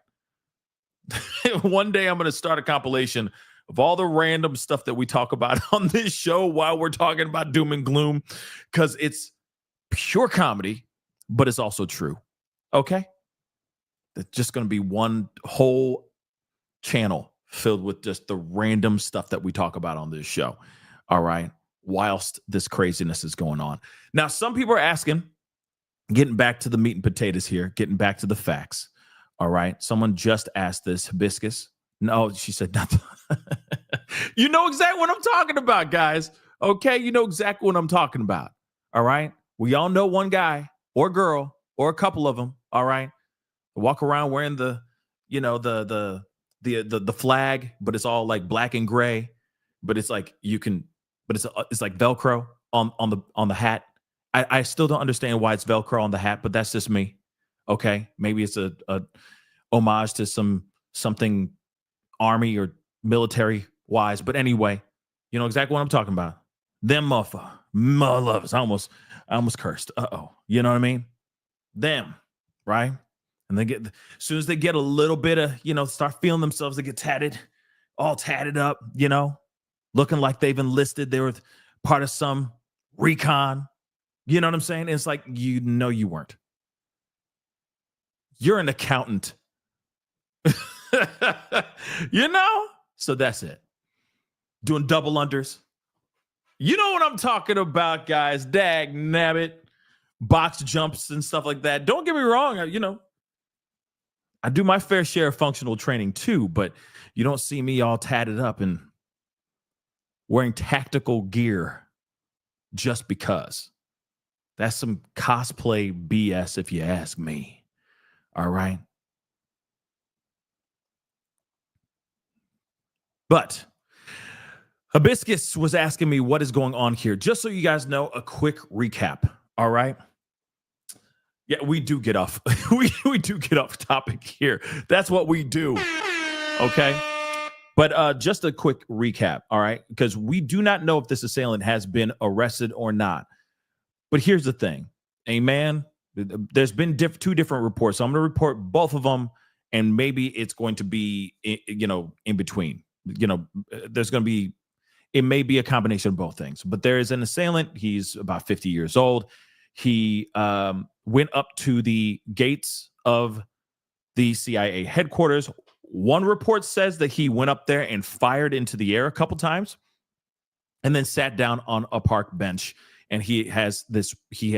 One day I'm going to start a compilation of all the random stuff that we talk about on this show while we're talking about doom and gloom, because it's pure comedy, but it's also true. Okay. It's just going to be one whole channel filled with just the random stuff that we talk about on this show. All right. Whilst this craziness is going on. Now, some people are asking, getting back to the meat and potatoes here, getting back to the facts. All right. Someone just asked this, Hibiscus. No, she said nothing. You know exactly what I'm talking about, guys. Okay. You know exactly what I'm talking about. All right. We all know one guy or girl or a couple of them. All right. Walk around wearing the flag, but it's all like black and gray, but it's like it's like Velcro on the hat. I still don't understand why it's Velcro on the hat, but that's just me. Okay, maybe it's a homage to something army or military wise. But anyway, you know exactly what I'm talking about. Them motherfuckers. I almost cursed. You know what I mean? Them, right? And they as soon as they get a little bit of, start feeling themselves, they get all tatted up, looking like they've enlisted. They were part of some recon. You know what I'm saying? It's like, you weren't. You're an accountant. So that's it. Doing double unders. You know what I'm talking about, guys. Dag nabbit. Box jumps and stuff like that. Don't get me wrong. I do my fair share of functional training too, but you don't see me all tatted up and wearing tactical gear just because. That's some cosplay BS if you ask me. All right. But Hibiscus was asking me what is going on here. Just so you guys know, a quick recap. All right. Yeah, we do get off. we do get off topic here. That's what we do. Okay. But just a quick recap. All right. Because we do not know if this assailant has been arrested or not. But here's the thing. A man, there's been 2 different reports. So I'm going to report both of them. And maybe it's going to be, in between. There's going to be, it may be a combination of both things. But there is an assailant. He's about 50 years old. He went up to the gates of the CIA headquarters. One report says that he went up there and fired into the air a couple times and then sat down on a park bench and he has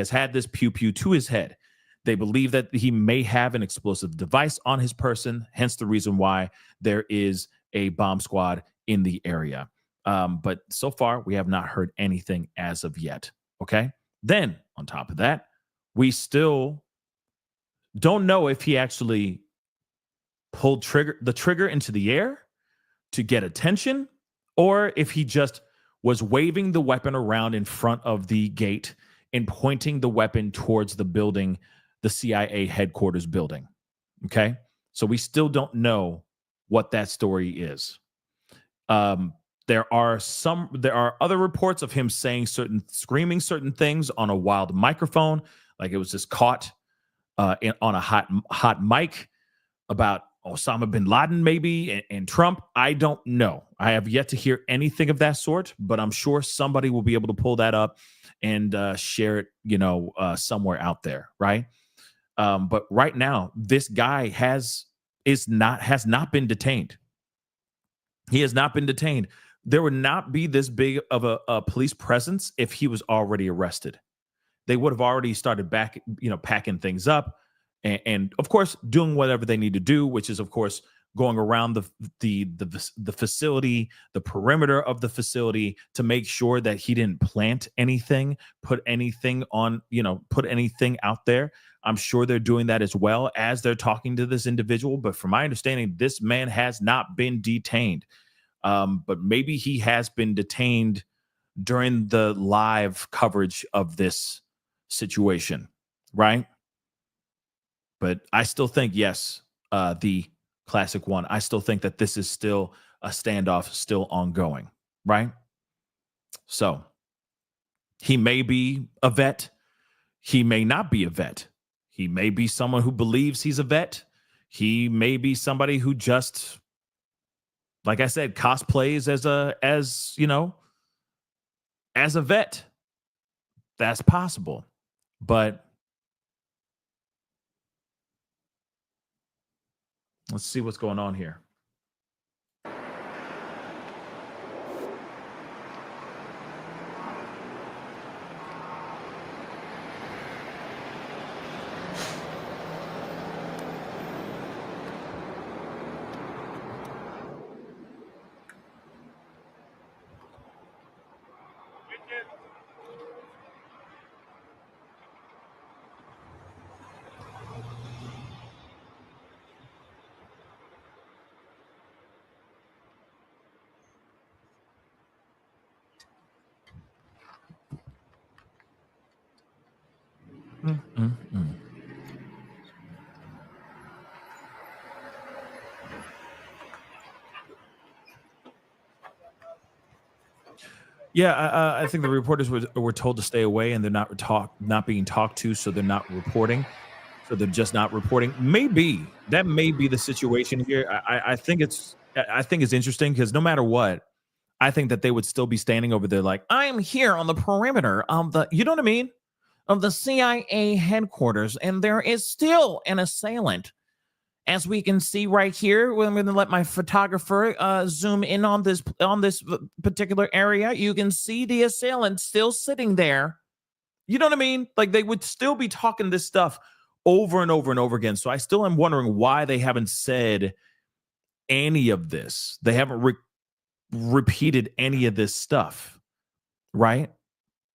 had this pew pew to his head. They believe that he may have an explosive device on his person, hence the reason why there is a bomb squad in the area. But so far, we have not heard anything as of yet. Okay. Then, on top of that, we still don't know if he actually pulled the trigger into the air to get attention, or if he just was waving the weapon around in front of the gate and pointing the weapon towards the building, the CIA headquarters building. Okay. So we still don't know what that story is. There are other reports of him screaming certain things on a wild microphone, like it was just caught on a hot mic about Osama bin Laden, maybe, and Trump. I don't know. I have yet to hear anything of that sort, but I'm sure somebody will be able to pull that up and share it, somewhere out there, right? But right now, this guy has not been detained. He has not been detained. There would not be this big of a police presence if he was already arrested. They would have already started packing things up, and of course doing whatever they need to do, which is of course going around the facility, the perimeter of the facility, to make sure that he didn't plant anything, put anything out there. I'm sure they're doing that as well as they're talking to this individual. But from my understanding, this man has not been detained. But maybe he has been detained during the live coverage of this situation, right? But I still think, yes, the classic one, I still think that this is still a standoff, still ongoing, right? So he may be a vet. He may not be a vet. He may be someone who believes he's a vet. He may be somebody who just, like I said, cosplays as a vet. That's possible. But let's see what's going on here. Yeah, I think the reporters were told to stay away, and they're not being talked to, so they're not reporting. So they're just not reporting. Maybe that may be the situation here. I think it's interesting because no matter what, I think that they would still be standing over there like, I am here on the perimeter of the, you know what I mean, of the CIA headquarters, and there is still an assailant. As we can see right here, I'm going to let my photographer zoom in on this particular area. You can see the assailant still sitting there. You know what I mean? Like, they would still be talking this stuff over and over and over again. So I still am wondering why they haven't said any of this. They haven't repeated any of this stuff, right?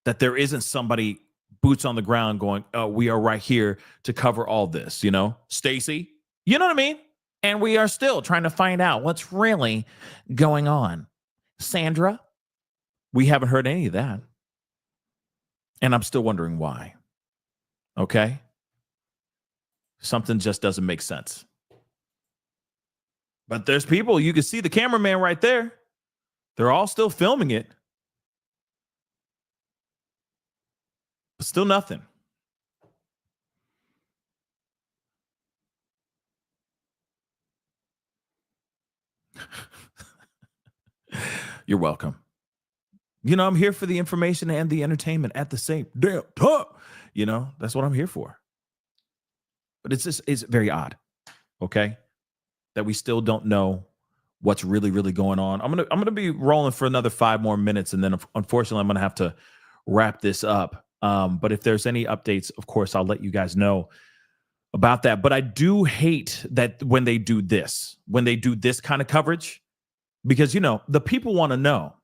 That there isn't somebody boots on the ground going, oh, we are right here to cover all this, Stacy. You know what I mean? And we are still trying to find out what's really going on. Sandra, we haven't heard any of that. And I'm still wondering why. Okay? Something just doesn't make sense. But there's people, you can see the cameraman right there. They're all still filming it. But still nothing. You're welcome. I'm here for the information and the entertainment at the same damn time. That's what I'm here for. But it's very odd, okay, that we still don't know what's really, really going on. I'm gonna be rolling for another 5 more minutes, and then unfortunately I'm gonna have to wrap this up. But if there's any updates, of course, I'll let you guys know about that. But I do hate that when they do this kind of coverage, because, you know, the people want to know,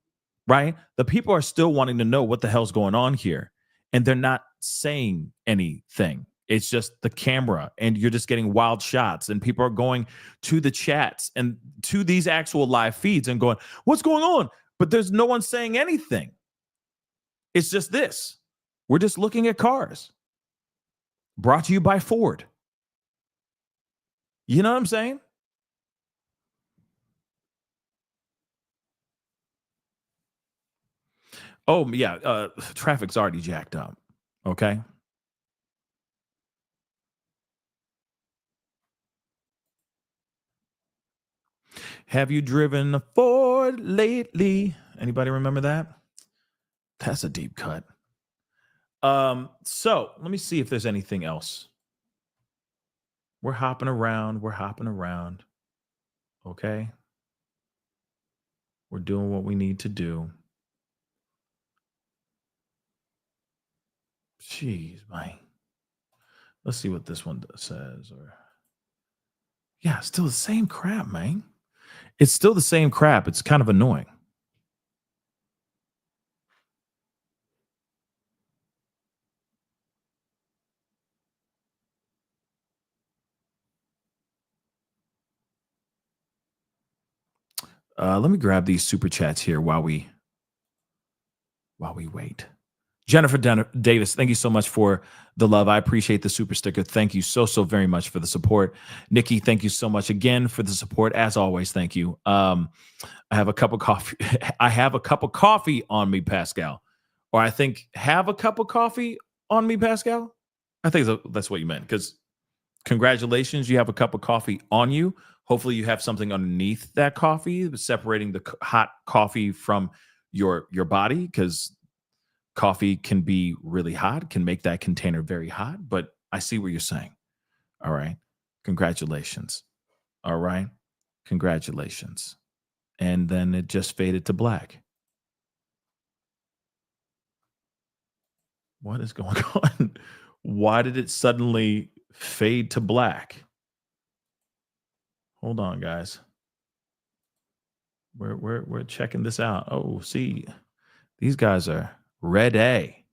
right? The people are still wanting to know what the hell's going on here. And they're not saying anything. It's just the camera, and you're just getting wild shots, and people are going to the chats and to these actual live feeds and going, what's going on? But there's no one saying anything. It's just this. We're just looking at cars. Brought to you by Ford. You know what I'm saying? Oh, yeah. Traffic's already jacked up. Okay. Have you driven a Ford lately? Anybody remember that? That's a deep cut. So let me see if there's anything else. We're hopping around. Okay. We're doing what we need to do. Jeez, man. Let's see what this one says. Yeah, still the same crap, man. It's still the same crap. It's kind of annoying. Let me grab these super chats here while we wait. Jennifer Davis, thank you so much for the love. I appreciate the super sticker. Thank you so very much for the support. Nikki, thank you so much again for the support. As always, thank you. I have a cup of coffee. I have a cup of coffee on me, Pascal. Or I think have a cup of coffee on me, Pascal. I think that's what you meant, because congratulations, you have a cup of coffee on you. Hopefully you have something underneath that coffee separating the hot coffee from your body, because coffee can be really hot, can make that container very hot. But I see what you're saying. All right. Congratulations. All right. Congratulations. And then it just faded to black. What is going on? Why did it suddenly fade to black? Hold on, guys. We're checking this out. Oh, see, these guys are red A.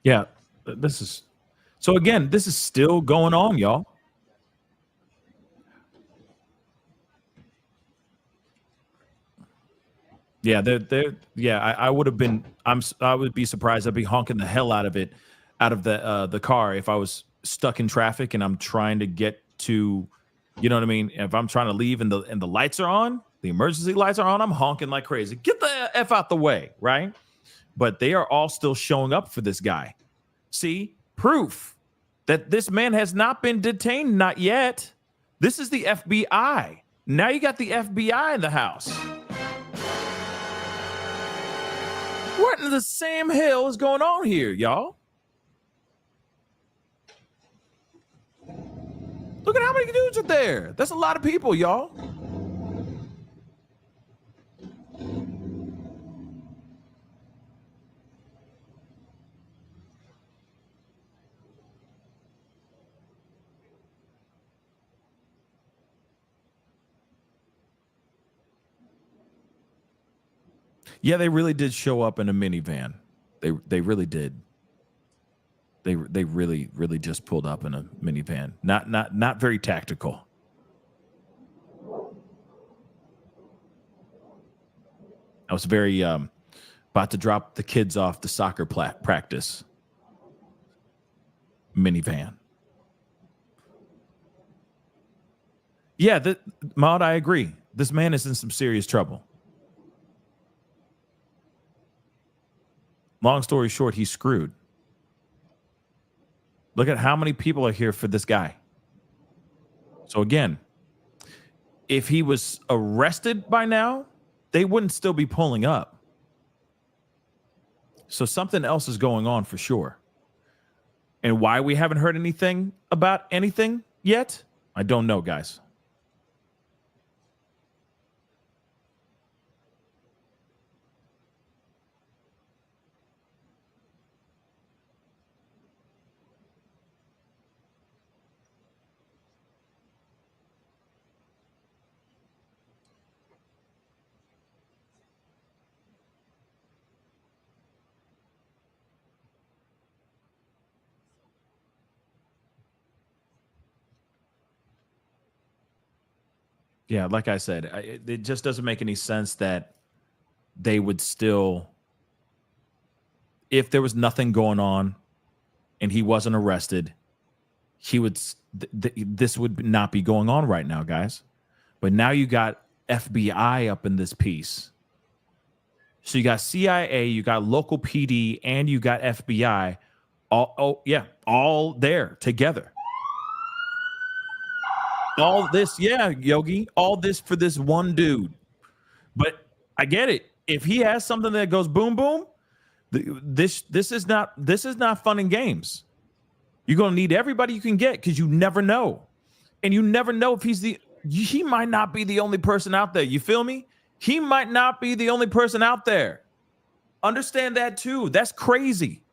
Yeah, this is so. Again, this is still going on, y'all. Yeah, yeah, I would have been. I would be surprised. I'd be honking the hell out of it, out of the car, if I was stuck in traffic and I'm trying to get to, you know what I mean. If I'm trying to leave and the lights are on, the emergency lights are on, I'm honking like crazy. Get the F out the way, right? But they are all still showing up for this guy. See, proof that this man has not been detained, not yet. This is the FBI. Now you got the FBI in the house. What in the Sam hell is going on here, y'all? Look at how many dudes are there. That's a lot of people, y'all. Yeah, they really did show up in a minivan. They really did. They really just pulled up in a minivan. Not very tactical. I was very about to drop the kids off the soccer practice minivan. Yeah, Maud, I agree. This man is in some serious trouble. Long story short, he's screwed. Look at how many people are here for this guy. So again, if he was arrested by now, they wouldn't still be pulling up. So something else is going on for sure. And why we haven't heard anything about anything yet, I don't know, guys. Yeah, like I said, it just doesn't make any sense that they would still, if there was nothing going on and he wasn't arrested, he would, this would not be going on right now, guys. But now you got FBI up in this piece. So you got CIA, you got local PD, and you got FBI, all there together. All this, yeah, Yogi, all this for this one dude. But I get it. If he has something that goes boom boom, this is not fun and games. You're gonna need everybody you can get because you never know, and you never know if he might not be the only person out there. You feel me? He might not be the only person out there. Understand that too. That's crazy.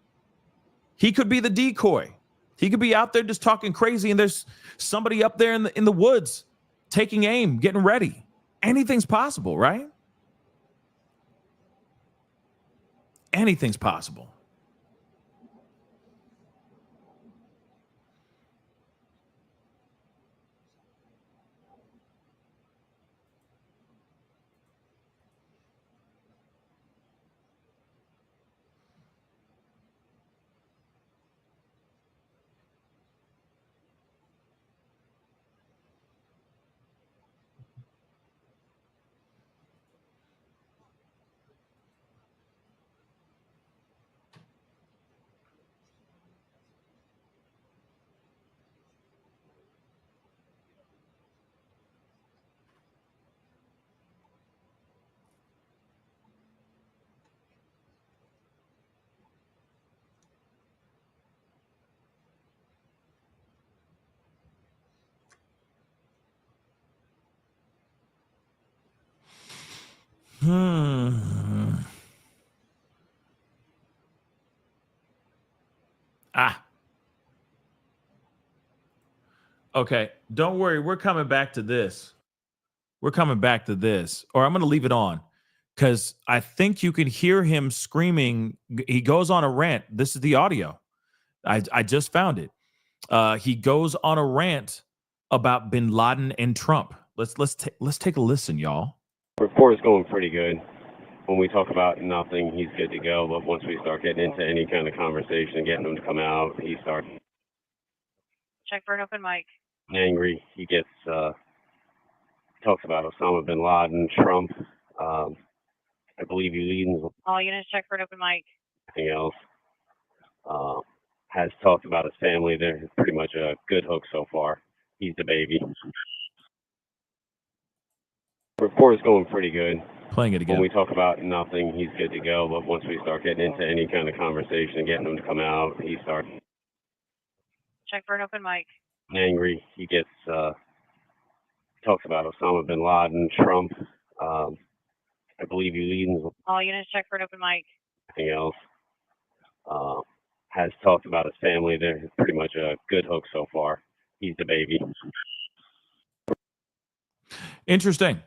He could be the decoy. He could be out there just talking crazy, and there's somebody up there in the woods taking aim, getting ready. Anything's possible, right? Anything's possible. Okay. Don't worry. We're coming back to this. Or I'm going to leave it on because I think you can hear him screaming. He goes on a rant. This is the audio. I just found it. He goes on a rant about Bin Laden and Trump. Let's take a listen, y'all. Rapport is going pretty good. When we talk about nothing, he's good to go. But once we start getting into any kind of conversation, getting him to come out, he starts. Check for an open mic. Angry. He gets talks about Osama bin Laden, Trump. I believe he leads. All units check for an open mic. Anything else? Has talked about his family. They're pretty much a good hook so far. He's the baby. Rapport is going pretty good. Playing it again. When we talk about nothing, he's good to go. But once we start getting into any kind of conversation, getting him to come out, he starts. Check for an open mic. Angry. He gets talks about Osama bin Laden, Trump. I believe he leads. All units check for an open mic. Anything else? Has talked about his family. They're pretty much a good hook so far. He's the baby. Interesting.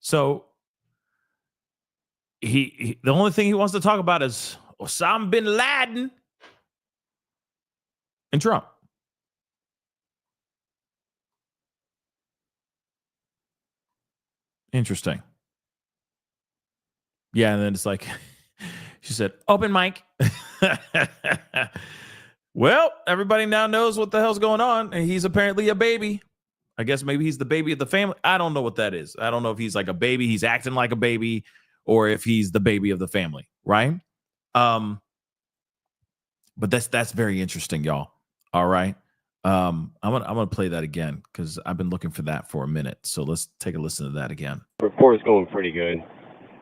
So the only thing he wants to talk about is Osama bin Laden and Trump. Interesting. Yeah, and then it's like she said, "Open mic." Well, everybody now knows what the hell's going on, and he's apparently a baby. I guess maybe he's the baby of the family. I don't know what that is. I don't know if he's like a baby, he's acting like a baby, or if he's the baby of the family, right? But that's very interesting, y'all. All right. I'm gonna play that again because I've been looking for that for a minute. So let's take a listen to that again. Report's going pretty good.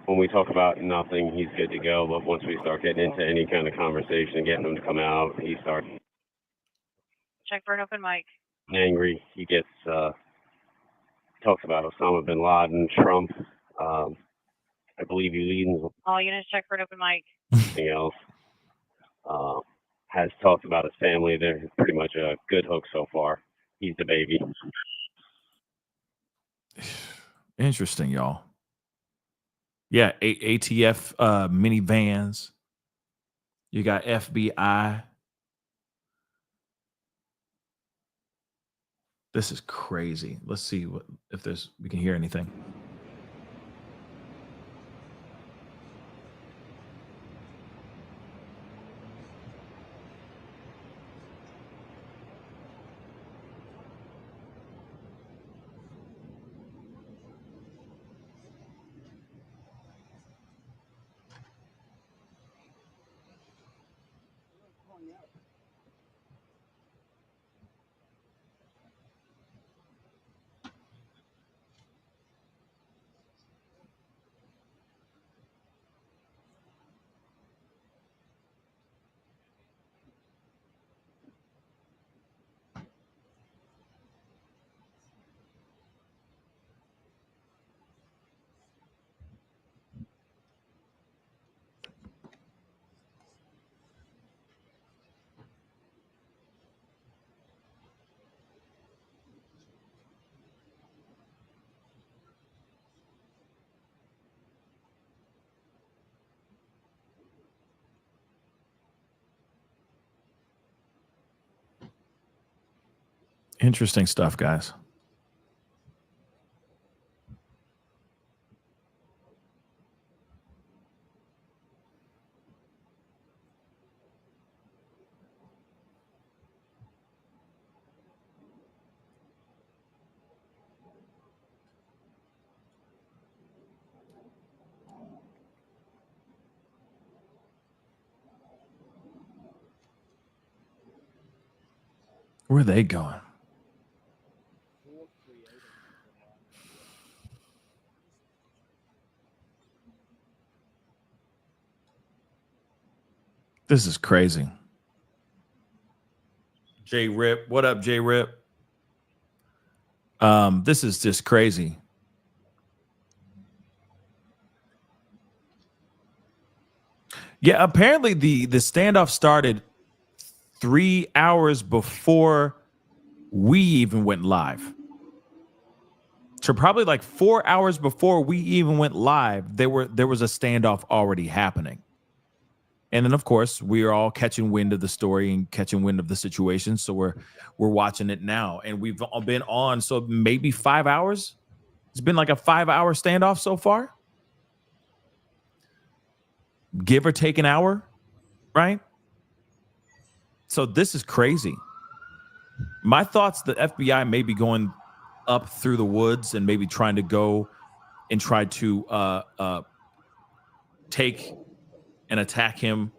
When we talk about nothing, he's good to go. But once we start getting into any kind of conversation, getting him to come out, he starts Check for an open mic. angry. He gets talks about Osama bin Laden, Trump. I believe he leads All units check for an open mic. anything else. Has talked about his family. They're pretty much a good hook so far. He's the baby. Interesting, y'all. Yeah, ATF minivans. You got FBI. This is crazy. Let's see if we can hear anything. Interesting stuff, guys. Where are they going? This is crazy. J Rip, what up, J Rip? This is just crazy. Yeah, apparently the standoff started 3 hours before we even went live. So probably like 4 hours before we even went live, there was a standoff already happening. And then of course we are all catching wind of the story and catching wind of the situation. So we're watching it now. And we've all been on so maybe 5 hours. It's been like a 5-hour standoff so far. Give or take an hour, right? So this is crazy. My thoughts, the FBI may be going up through the woods and maybe trying to go and try to take and attack him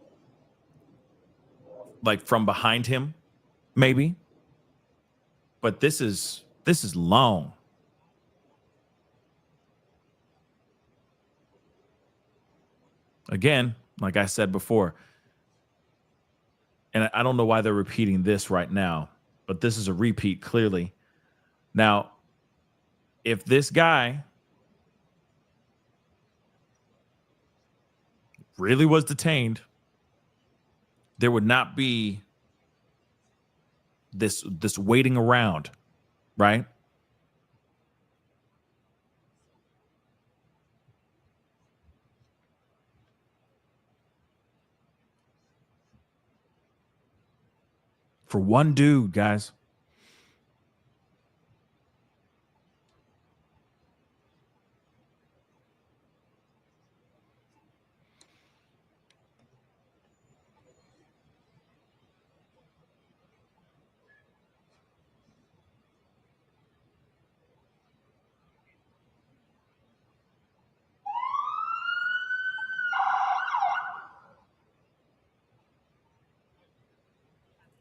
like from behind him, maybe. But this is long. Again, like I said before, and I don't know why they're repeating this right now, but this is a repeat clearly. Now, if this guy really was detained, there would not be this waiting around, right? For one dude, guys.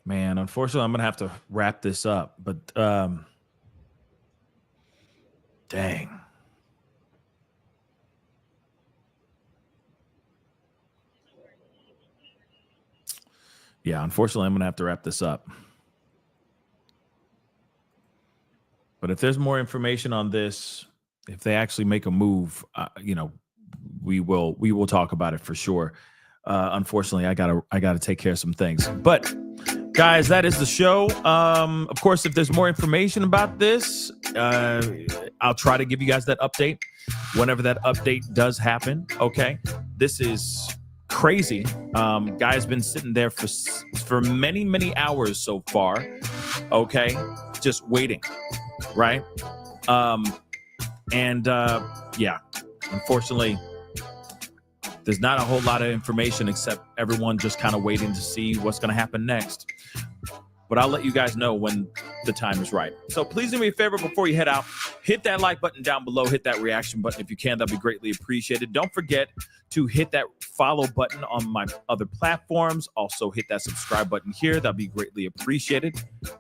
Man, unfortunately, I'm going to have to wrap this up. But dang. Yeah, unfortunately, I'm going to have to wrap this up. But if there's more information on this, if they actually make a move, we will talk about it for sure. Unfortunately, I gotta take care of some things. But guys, that is the show. Of course, if there's more information about this, I'll try to give you guys that update whenever that update does happen. Okay, this is crazy. Guy's been sitting there for many hours so far. Okay, just waiting. Right. Yeah, unfortunately, there's not a whole lot of information except everyone just kind of waiting to see what's going to happen next. But I'll let you guys know when the time is right. So please do me a favor before you head out. Hit that like button down below. Hit that reaction button if you can. That'll be greatly appreciated. Don't forget to hit that follow button on my other platforms. Also hit that subscribe button here. That'll be greatly appreciated.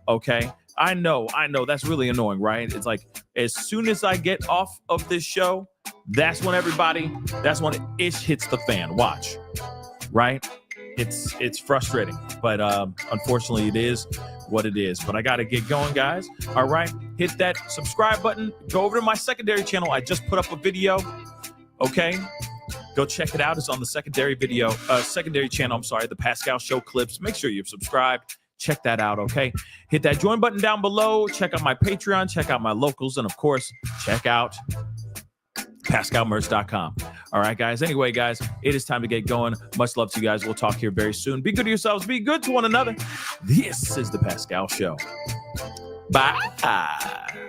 Okay. I know. That's really annoying, right? It's like as soon as I get off of this show, that's when ish hits the fan. Watch. Right? It's frustrating, but unfortunately it is what it is. But I got to get going, guys. All right. Hit that subscribe button. Go over to my secondary channel. I just put up a video. Okay. Go check it out. It's on the secondary channel. I'm sorry. The Pascal Show clips. Make sure you're subscribed. Check that out. Okay. Hit that join button down below. Check out my Patreon. Check out my locals. And of course, check out PascalMerch.com. All right, guys. Anyway, guys, it is time to get going. Much love to you guys. We'll talk here very soon. Be good to yourselves. Be good to one another. This is the Pascal Show. Bye.